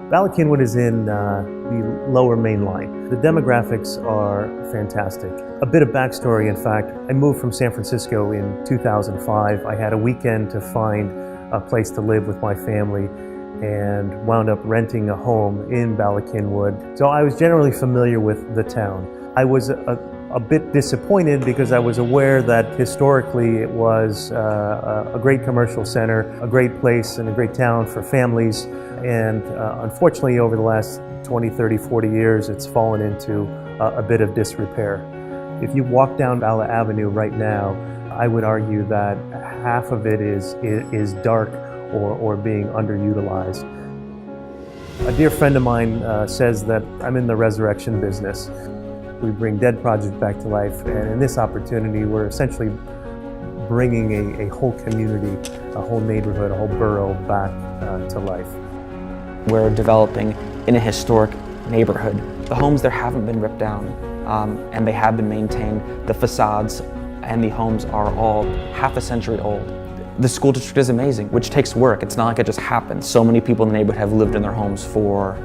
Bala is in the lower main line. The demographics are fantastic. A bit of backstory, in fact, I moved from San Francisco in 2005. I had a weekend to find a place to live with my family and wound up renting a home in Bala. So I was generally familiar with the town. I was a bit disappointed because I was aware that historically it was a great commercial center, a great place and a great town for families. And unfortunately, over the last 20, 30, 40 years, it's fallen into a bit of disrepair. If you walk down Bala Avenue right now, I would argue that half of it is dark or being underutilized. A dear friend of mine says that I'm in the resurrection business. We bring dead projects back to life, and in this opportunity, we're essentially bringing a whole community, a whole neighborhood, a whole borough back to life. We're developing in a historic neighborhood. The homes there haven't been ripped down, and they have been maintained. The facades and the homes are all half a century old. The school district is amazing, which takes work. It's not like it just happens. So many people in the neighborhood have lived in their homes for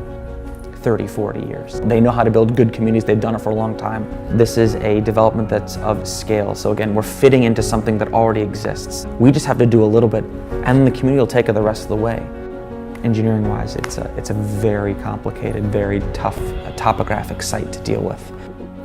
30, 40 years. They know how to build good communities. They've done it for a long time. This is a development that's of scale. So again, we're fitting into something that already exists. We just have to do a little bit, and the community will take it the rest of the way. Engineering-wise, it's a very complicated, very tough topographic site to deal with.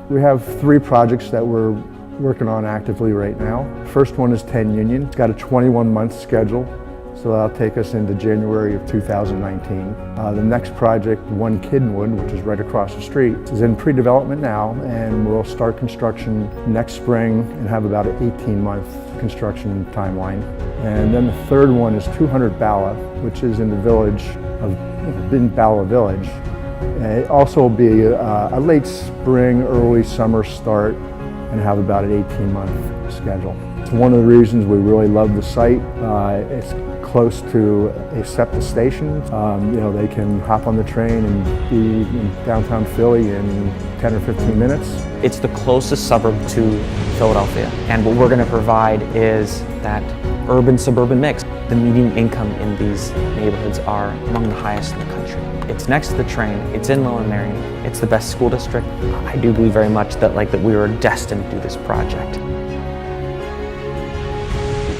We have 3 projects that we're working on actively right now. First one is 10 Union. It's got a 21-month schedule, so that'll take us into January of 2019. The next project, 1 Cynwyd, which is right across the street, is in pre-development now, and we'll start construction next spring and have about an 18-month construction timeline. And then the third one is 200 Bala, which is in the village of Bala Village. And it also will be a late spring, early summer start, and have about an 18-month schedule. It's one of the reasons we really love the site. It's close to a SEPTA station. They can hop on the train and be in downtown Philly in 10 or 15 minutes. It's the closest suburb to Philadelphia, and what we're going to provide is that urban-suburban mix. The median income in these neighborhoods are among the highest in the country. It's next to the train, it's in Lower Merion, it's the best school district. I do believe very much that we were destined to do this project.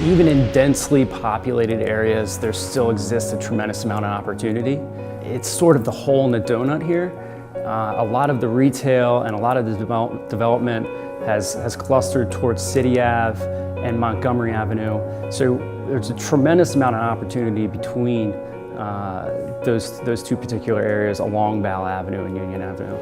Even in densely populated areas, there still exists a tremendous amount of opportunity. It's sort of the hole in the donut here. A lot of the retail and a lot of the development has clustered towards City Ave and Montgomery Avenue. So there's a tremendous amount of opportunity between those 2 particular areas along Bala Avenue and Union Avenue.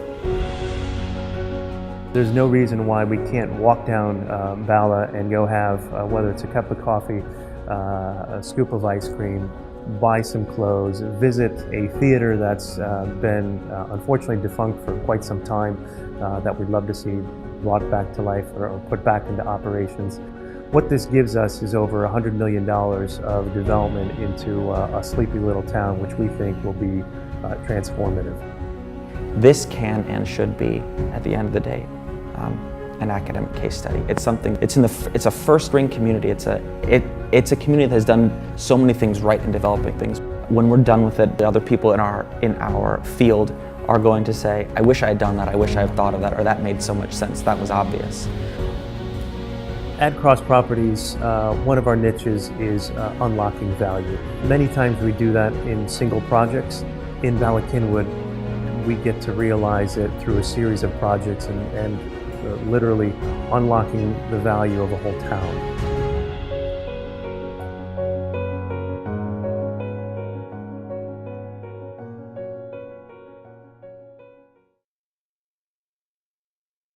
There's no reason why we can't walk down Bala and go have, whether it's a cup of coffee, a scoop of ice cream, buy some clothes, visit a theater that's been unfortunately defunct for quite some time, that we'd love to see brought back to life or put back into operations. What this gives us is over $100 million of development into a sleepy little town, which we think will be transformative. This can and should be, at the end of the day, an academic case study. It's a first-ring community. It's a community that has done so many things right in developing things. When we're done with it, the other people in our field are going to say, I wish I had done that, I wish I had thought of that, or that made so much sense, that was obvious. At Cross Properties, one of our niches is unlocking value. Many times we do that in single projects. In Bala, we get to realize it through a series of projects and literally unlocking the value of a whole town.